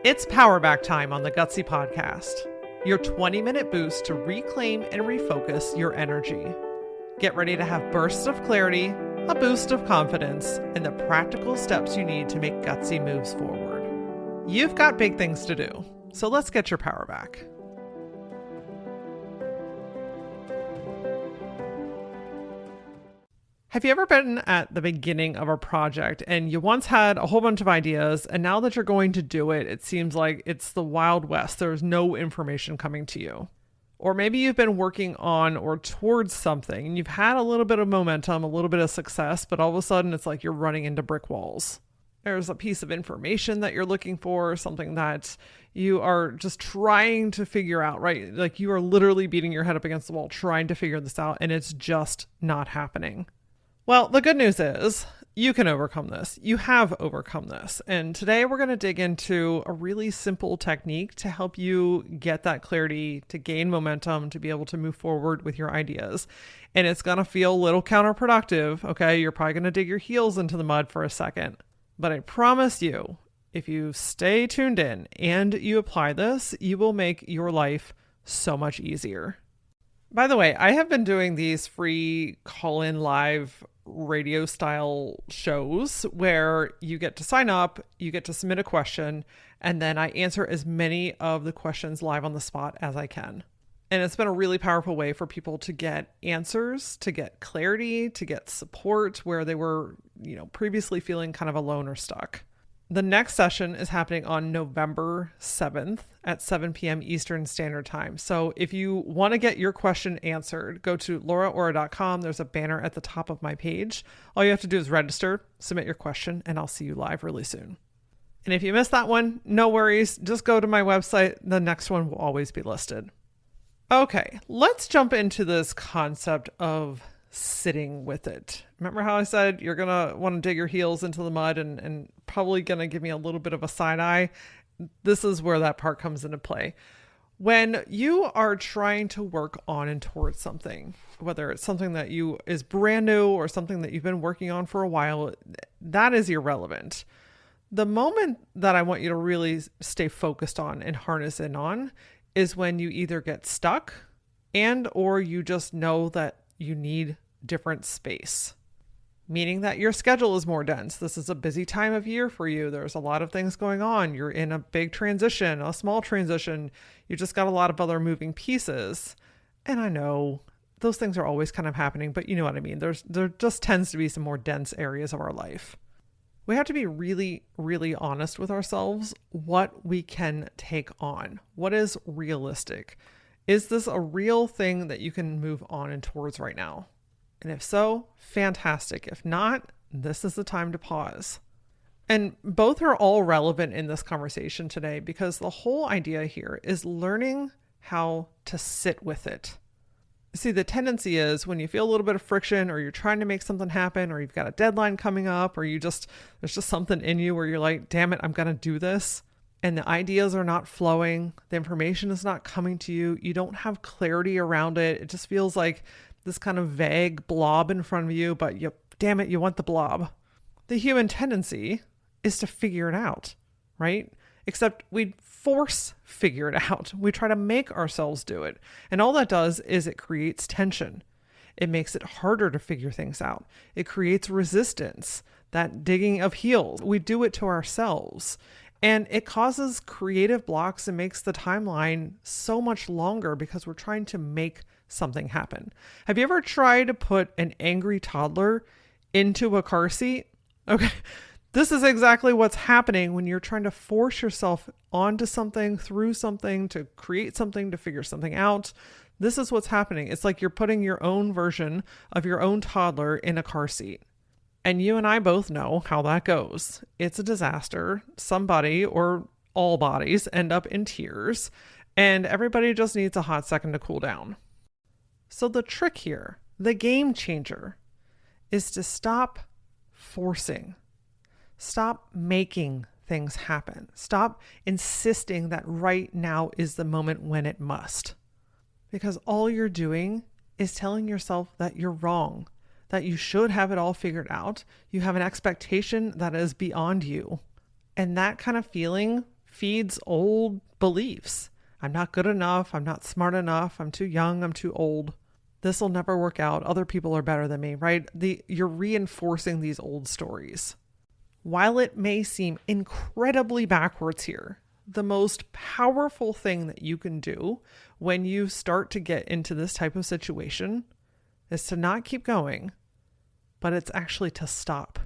It's Powerback time on the Gutsy Podcast, your 20-minute boost to reclaim and refocus your energy. Get ready to have bursts of clarity, a boost of confidence, and the practical steps you need to make gutsy moves forward. You've got big things to do, so let's get your power back. Have you ever been at the beginning of a project and you once had a whole bunch of ideas, and now that you're going to do it, it seems like it's the Wild West. There's no information coming to you. Or maybe you've been working on or towards something and you've had a little bit of momentum, a little bit of success, but all of a sudden it's like you're running into brick walls. There's a piece of information that you're looking for, something that you are just trying to figure out, right? Like you are literally beating your head up against the wall trying to figure this out, and it's just not happening. Well, the good news is you can overcome this. You have overcome this. And today we're going to dig into a really simple technique to help you get that clarity, to gain momentum, to be able to move forward with your ideas. And it's going to feel a little counterproductive. Okay. You're probably going to dig your heels into the mud for a second. But I promise you, if you stay tuned in and you apply this, you will make your life so much easier. By the way, I have been doing these free call-in live radio style shows where you get to sign up, you get to submit a question, and then I answer as many of the questions live on the spot as I can. And it's been a really powerful way for people to get answers, to get clarity, to get support where they were, previously feeling kind of alone or stuck. The next session is happening on November 7th at 7 p.m. Eastern Standard Time. So if you want to get your question answered, go to lauraora.com. There's a banner at the top of my page. All you have to do is register, submit your question, and I'll see you live really soon. And if you missed that one, no worries. Just go to my website. The next one will always be listed. Okay, let's jump into this concept of sitting with it. Remember how I said you're going to want to dig your heels into the mud and probably going to give me a little bit of a side eye? This is where that part comes into play. When you are trying to work on and towards something, whether it's something that is brand new or something that you've been working on for a while, that is irrelevant. The moment that I want you to really stay focused on and harness in on is when you either get stuck or you just know that you need different space, meaning that your schedule is more dense. This is a busy time of year for you. There's a lot of things going on. You're in a big transition, a small transition. You just got a lot of other moving pieces. And I know those things are always kind of happening, but you know what I mean? There just tends to be some more dense areas of our life. We have to be really, really honest with ourselves what we can take on. What is realistic? Is this a real thing that you can move on and towards right now? And if so, fantastic. If not, this is the time to pause. And both are all relevant in this conversation today because the whole idea here is learning how to sit with it. See, the tendency is when you feel a little bit of friction or you're trying to make something happen or you've got a deadline coming up or there's just something in you where you're like, damn it, I'm going to do this. And the ideas are not flowing. The information is not coming to you. You don't have clarity around it. It just feels like this kind of vague blob in front of you, but you want the blob. The human tendency is to figure it out, right? Except we force figure it out. We try to make ourselves do it. And all that does is it creates tension. It makes it harder to figure things out. It creates resistance, that digging of heels. We do it to ourselves. And it causes creative blocks and makes the timeline so much longer because we're trying to make something happen. Have you ever tried to put an angry toddler into a car seat? Okay. This is exactly what's happening when you're trying to force yourself onto something, through something, to create something, to figure something out. This is what's happening. It's like you're putting your own version of your own toddler in a car seat. And you and I both know how that goes. It's a disaster. Somebody or all bodies end up in tears, and everybody just needs a hot second to cool down. So the trick here, the game changer, is to stop forcing. Stop making things happen. Stop insisting that right now is the moment when it must. Because all you're doing is telling yourself that you're wrong, that you should have it all figured out. You have an expectation that is beyond you. And that kind of feeling feeds old beliefs. I'm not good enough. I'm not smart enough. I'm too young. I'm too old. This will never work out. Other people are better than me, right? You're reinforcing these old stories. While it may seem incredibly backwards here, the most powerful thing that you can do when you start to get into this type of situation is to not keep going, but it's actually to stop.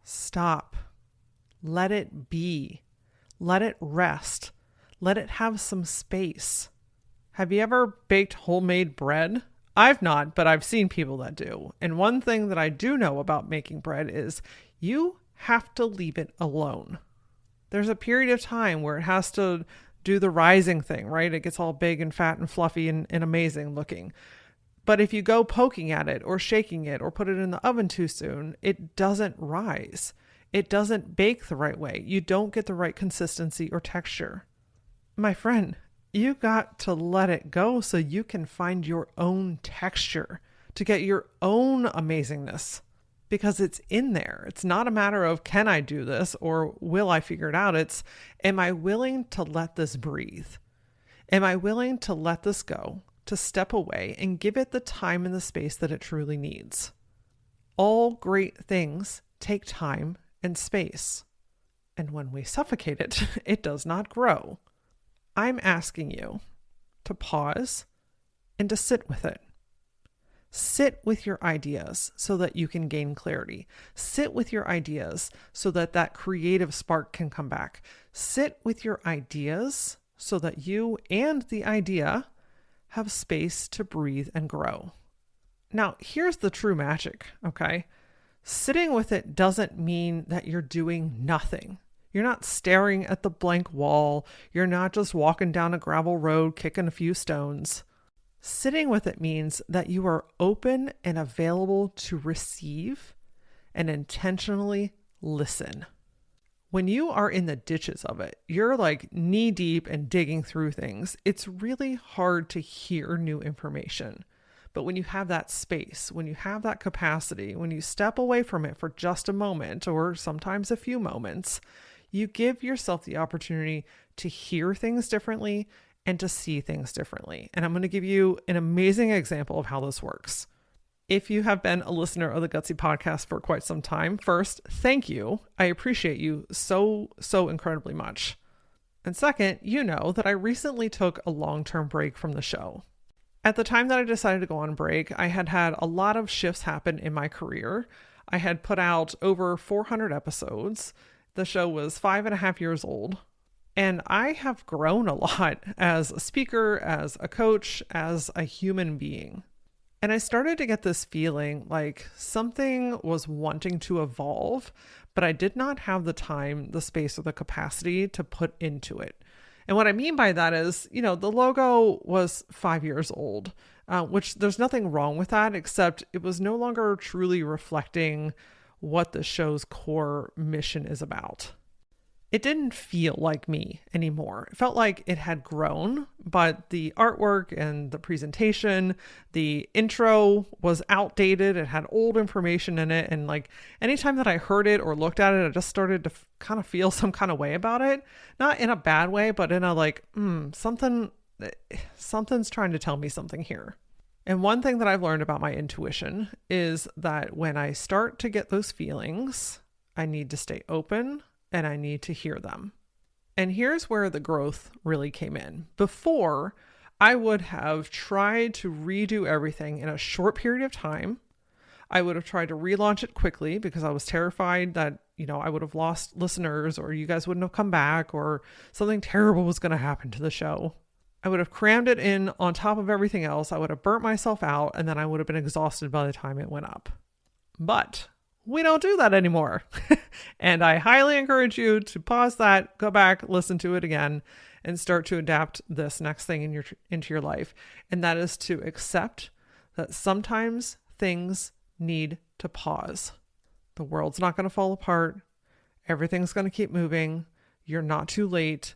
Stop. Let it be. Let it rest. Let it have some space. Have you ever baked homemade bread? I've not, but I've seen people that do. And one thing that I do know about making bread is you have to leave it alone. There's a period of time where it has to do the rising thing, right? It gets all big and fat and fluffy and amazing looking. But if you go poking at it or shaking it or put it in the oven too soon, it doesn't rise. It doesn't bake the right way. You don't get the right consistency or texture. My friend, you got to let it go so you can find your own texture, to get your own amazingness, because it's in there. It's not a matter of, can I do this or will I figure it out? It's, am I willing to let this breathe? Am I willing to let this go, to step away and give it the time and the space that it truly needs? All great things take time and space. And when we suffocate it, it does not grow. I'm asking you to pause and to sit with it. Sit with your ideas so that you can gain clarity. Sit with your ideas so that that creative spark can come back. Sit with your ideas so that you and the idea have space to breathe and grow. Now, here's the true magic, okay? Sitting with it doesn't mean that you're doing nothing. You're not staring at the blank wall. You're not just walking down a gravel road, kicking a few stones. Sitting with it means that you are open and available to receive and intentionally listen. When you are in the ditches of it, you're like knee deep and digging through things. It's really hard to hear new information. But when you have that space, when you have that capacity, when you step away from it for just a moment or sometimes a few moments, you give yourself the opportunity to hear things differently and to see things differently. And I'm going to give you an amazing example of how this works. If you have been a listener of the Gutsy Podcast for quite some time, first, thank you. I appreciate you so incredibly much. And second, you know that I recently took a long-term break from the show. At the time that I decided to go on break, I had had a lot of shifts happen in my career. I had put out over 400 episodes. The show was 5.5 years old. And I have grown a lot as a speaker, as a coach, as a human being. And I started to get this feeling like something was wanting to evolve, but I did not have the time, the space, or the capacity to put into it. And what I mean by that is, the logo was 5 years old, which there's nothing wrong with that, except it was no longer truly reflecting what the show's core mission is about. It didn't feel like me anymore. It felt like it had grown, but the artwork and the presentation, the intro was outdated. It had old information in it. And like anytime that I heard it or looked at it, I just started to kind of feel some kind of way about it. Not in a bad way, but in a like, something's trying to tell me something here. And one thing that I've learned about my intuition is that when I start to get those feelings, I need to stay open and I need to hear them. And here's where the growth really came in. Before, I would have tried to redo everything in a short period of time. I would have tried to relaunch it quickly because I was terrified that, I would have lost listeners or you guys wouldn't have come back or something terrible was going to happen to the show. I would have crammed it in on top of everything else. I would have burnt myself out and then I would have been exhausted by the time it went up. But we don't do that anymore. And I highly encourage you to pause that, go back, listen to it again, and start to adapt this next thing into your life. And that is to accept that sometimes things need to pause. The world's not going to fall apart. Everything's going to keep moving. You're not too late.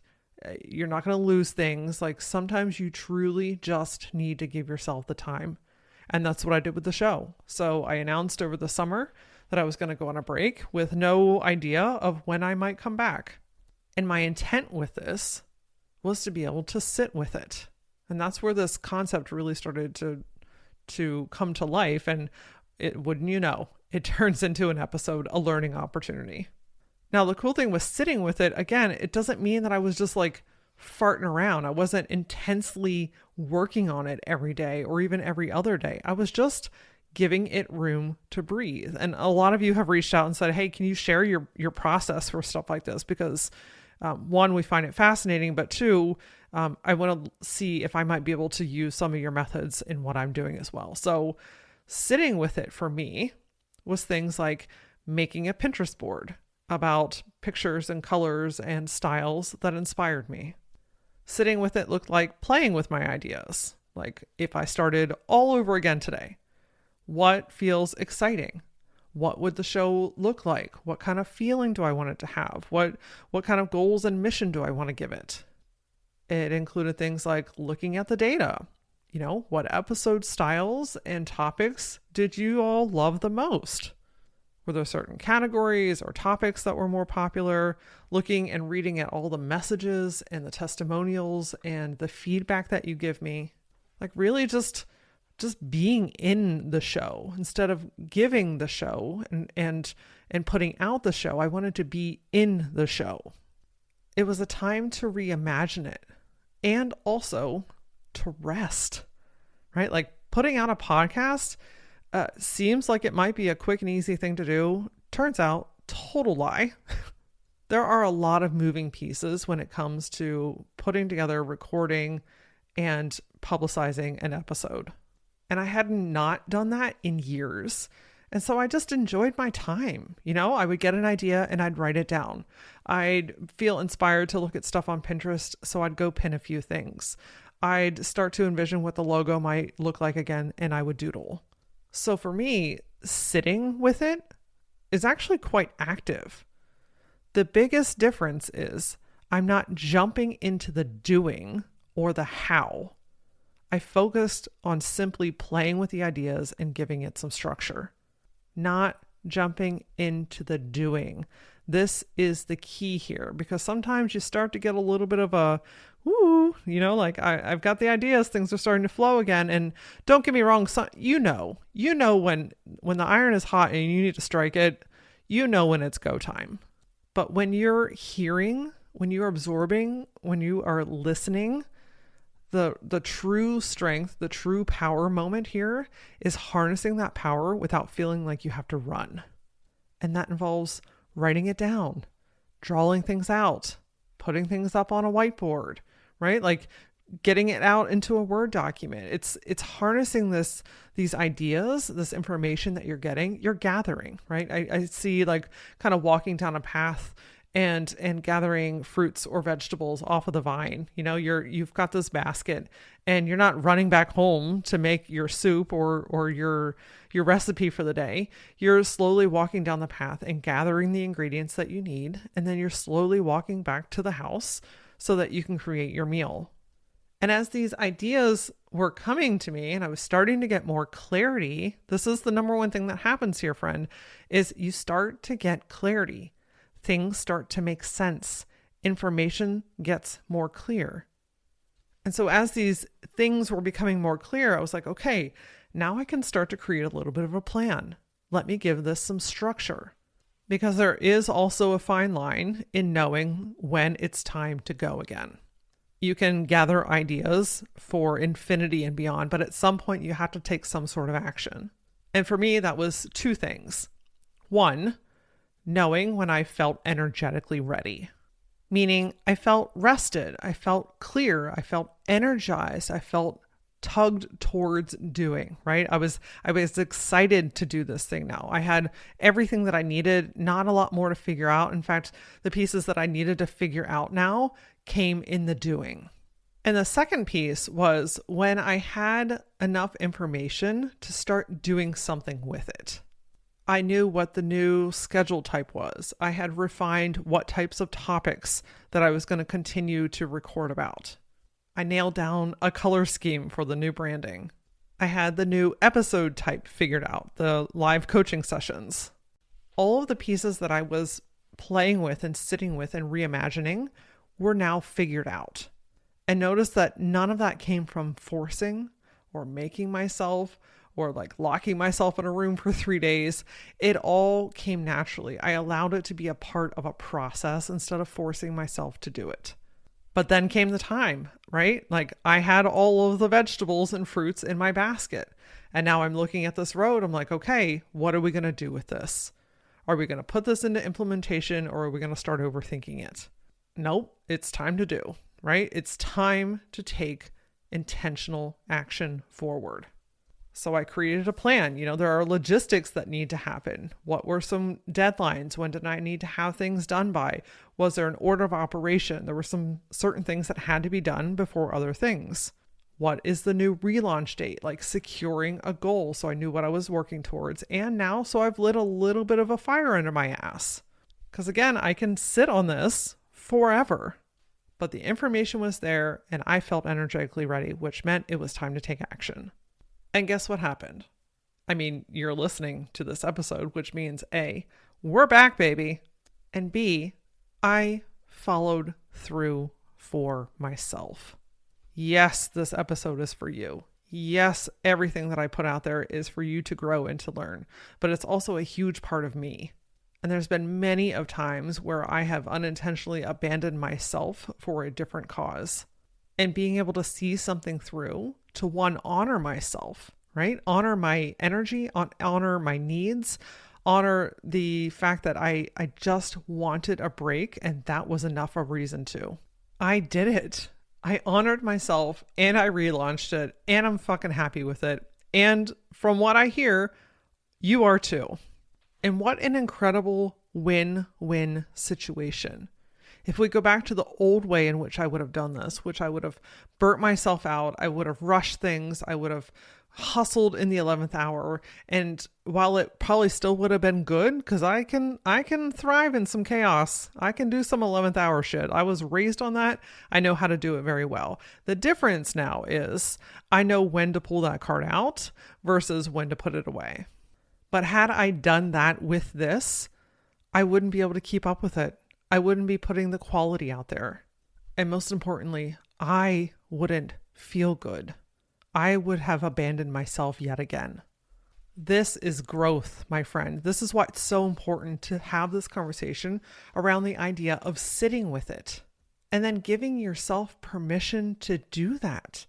You're not going to lose things. Like sometimes you truly just need to give yourself the time. And that's what I did with the show. So I announced over the summer that I was going to go on a break with no idea of when I might come back. And my intent with this was to be able to sit with it. And that's where this concept really started to come to life. And it, wouldn't you know, it turns into an episode, a learning opportunity. Now, the cool thing with sitting with it, again, it doesn't mean that I was just like farting around. I wasn't intensely working on it every day or even every other day. I was just giving it room to breathe. And a lot of you have reached out and said, hey, can you share your process for stuff like this? Because one, we find it fascinating, but two, I want to see if I might be able to use some of your methods in what I'm doing as well. So sitting with it for me was things like making a Pinterest board about pictures and colors and styles that inspired me. Sitting with it looked like playing with my ideas. Like if I started all over again today, what feels exciting? What would the show look like? What kind of feeling do I want it to have? What kind of goals and mission do I want to give it? It included things like looking at the data. You know, what episode styles and topics did you all love the most? Were there certain categories or topics that were more popular? Looking and reading at all the messages and the testimonials and the feedback that you give me. Like really just being in the show instead of giving the show and putting out the show. I wanted to be in the show. It was a time to reimagine it and also to rest, right? Like putting out a podcast seems like it might be a quick and easy thing to do. Turns out, total lie. There are a lot of moving pieces when it comes to putting together, recording, and publicizing an episode. And I had not done that in years. And so I just enjoyed my time. You know, I would get an idea and I'd write it down. I'd feel inspired to look at stuff on Pinterest, so I'd go pin a few things. I'd start to envision what the logo might look like again, and I would doodle. So for me, sitting with it is actually quite active. The biggest difference is I'm not jumping into the doing or the how. I focused on simply playing with the ideas and giving it some structure, not jumping into the doing. This is the key here, because sometimes you start to get a little bit of a, ooh, you know, like I've got the ideas, things are starting to flow again. And don't get me wrong, you know when the iron is hot and you need to strike it, you know when it's go time. But when you're hearing, when you're absorbing, when you are listening, the true strength, the true power moment here is harnessing that power without feeling like you have to run. And that involves writing it down, drawing things out, putting things up on a whiteboard, right? Like getting it out into a Word document. It's harnessing these ideas, this information that you're gathering, right? I see like kind of walking down a path and gathering fruits or vegetables off of the vine. You know, you've got this basket and you're not running back home to make your soup or your recipe for the day. You're slowly walking down the path and gathering the ingredients that you need. And then you're slowly walking back to the house so that you can create your meal. And as these ideas were coming to me and I was starting to get more clarity, this is the number one thing that happens here, friend, is you start to get clarity. Things start to make sense. Information gets more clear. And so as these things were becoming more clear, I was like, okay, now I can start to create a little bit of a plan. Let me give this some structure. Because there is also a fine line in knowing when it's time to go again. You can gather ideas for infinity and beyond, but at some point you have to take some sort of action. And for me, that was two things. One, knowing when I felt energetically ready, meaning I felt rested, I felt clear, I felt energized, I felt tugged towards doing, right? I was excited to do this thing now. I had everything that I needed, not a lot more to figure out. In fact, the pieces that I needed to figure out now came in the doing. And the second piece was when I had enough information to start doing something with it. I knew what the new schedule type was. I had refined what types of topics that I was going to continue to record about. I nailed down a color scheme for the new branding. I had the new episode type figured out, the live coaching sessions. All of the pieces that I was playing with and sitting with and reimagining were now figured out. And notice that none of that came from forcing or making myself or like locking myself in a room for 3 days. It all came naturally. I allowed it to be a part of a process instead of forcing myself to do it. But then came the time, right? Like I had all of the vegetables and fruits in my basket. And now I'm looking at this road. I'm like, okay, what are we going to do with this? Are we going to put this into implementation or are we going to start overthinking it? Nope, it's time to do, right? It's time to take intentional action forward. So I created a plan. There are logistics that need to happen. What were some deadlines? When did I need to have things done by? Was there an order of operation? There were some certain things that had to be done before other things. What is the new relaunch date? Like securing a goal. So I knew what I was working towards. And now, so I've lit a little bit of a fire under my ass. Because again, I can sit on this forever. But the information was there and I felt energetically ready, which meant it was time to take action. And guess what happened? I mean, you're listening to this episode, which means A, we're back, baby. And B, I followed through for myself. Yes, this episode is for you. Yes, everything that I put out there is for you to grow and to learn, but it's also a huge part of me. And there's been many of times where I have unintentionally abandoned myself for a different cause. And being able to see something through to one, honor myself, right? Honor my energy, honor my needs, honor the fact that I just wanted a break and that was enough of a reason to. I did it. I honored myself and I relaunched it and I'm fucking happy with it. And from what I hear, you are too. And what an incredible win-win situation. If we go back to the old way in which I would have done this, which I would have burnt myself out, I would have rushed things, I would have hustled in the 11th hour. And while it probably still would have been good, because I can thrive in some chaos. I can do some 11th hour shit. I was raised on that. I know how to do it very well. The difference now is I know when to pull that card out versus when to put it away. But had I done that with this, I wouldn't be able to keep up with it. I wouldn't be putting the quality out there. And most importantly, I wouldn't feel good. I would have abandoned myself yet again. This is growth, my friend. This is why it's so important to have this conversation around the idea of sitting with it and then giving yourself permission to do that.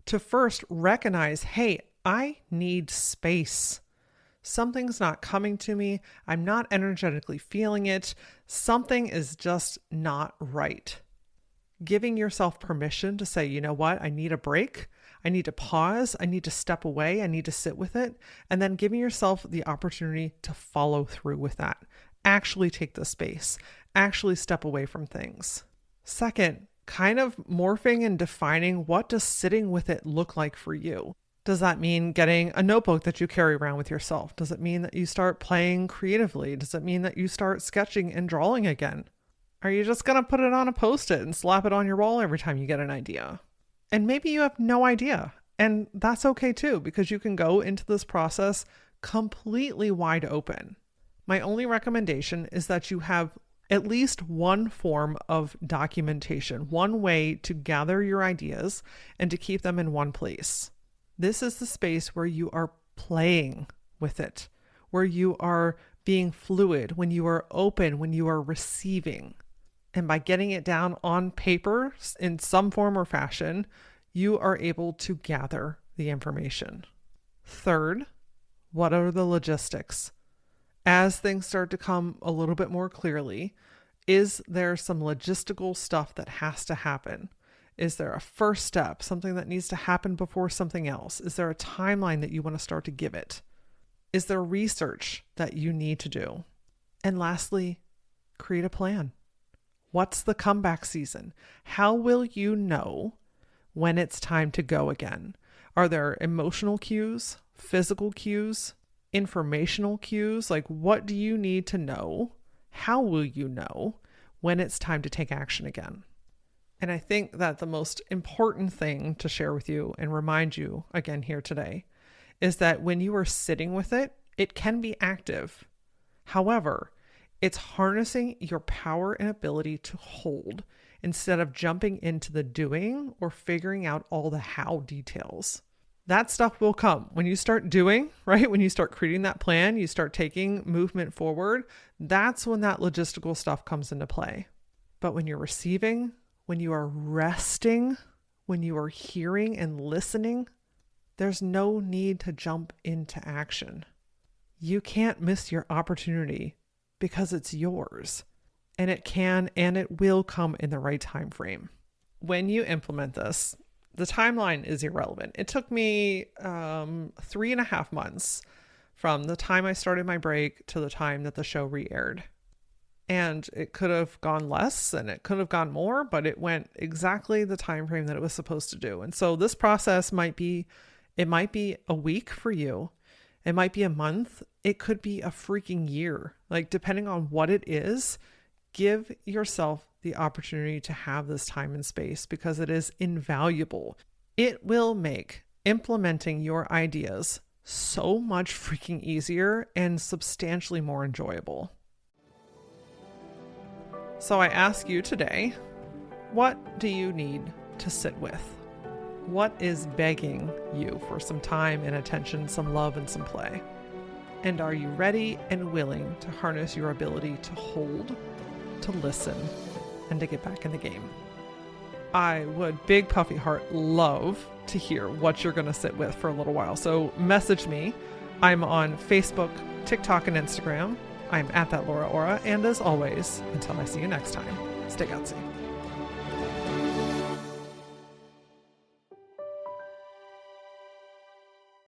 To first recognize, hey, I need space. Something's not coming to me. I'm not energetically feeling it. Something is just not right. Giving yourself permission to say, you know what? I need a break. I need to pause. I need to step away. I need to sit with it. And then giving yourself the opportunity to follow through with that. Actually take the space. Actually step away from things. Second, kind of morphing and defining what does sitting with it look like for you. Does that mean getting a notebook that you carry around with yourself? Does it mean that you start playing creatively? Does it mean that you start sketching and drawing again? Are you just going to put it on a Post-it and slap it on your wall every time you get an idea? And maybe you have no idea. And that's okay too, because you can go into this process completely wide open. My only recommendation is that you have at least one form of documentation, one way to gather your ideas and to keep them in one place. This is the space where you are playing with it, where you are being fluid, when you are open, when you are receiving. And by getting it down on paper in some form or fashion, you are able to gather the information. Third, what are the logistics? As things start to come a little bit more clearly, is there some logistical stuff that has to happen? Is there a first step, something that needs to happen before something else? Is there a timeline that you want to start to give it? Is there research that you need to do? And lastly, create a plan. What's the comeback season? How will you know when it's time to go again? Are there emotional cues, physical cues, informational cues? Like, what do you need to know? How will you know when it's time to take action again? And I think that the most important thing to share with you and remind you again here today is that when you are sitting with it, it can be active. However, It's harnessing your power and ability to hold instead of jumping into the doing or figuring out all the how details. That stuff will come when you start doing, right? When you start creating that plan, you start taking movement forward. That's when that logistical stuff comes into play. But when you're receiving, when you are resting, when you are hearing and listening, there's no need to jump into action. You can't miss your opportunity because it's yours, and it can and it will come in the right time frame. When you implement this, the timeline is irrelevant. It took me 3.5 months from the time I started my break to the time that the show re-aired. And it could have gone less and it could have gone more, but it went exactly the time frame that it was supposed to do. And so this process might be a week for you. It might be a month. It could be a freaking year. Like, depending on what it is, give yourself the opportunity to have this time and space because it is invaluable. It will make implementing your ideas so much freaking easier and substantially more enjoyable. So I ask you today, what do you need to sit with? What is begging you for some time and attention, some love and some play? And are you ready and willing to harness your ability to hold, to listen, and to get back in the game? I would, big puffy heart, love to hear what you're going to sit with for a little while. So message me. I'm on Facebook, TikTok, and Instagram. I'm at that Laura Ora. And as always, until I see you next time, stay gutsy.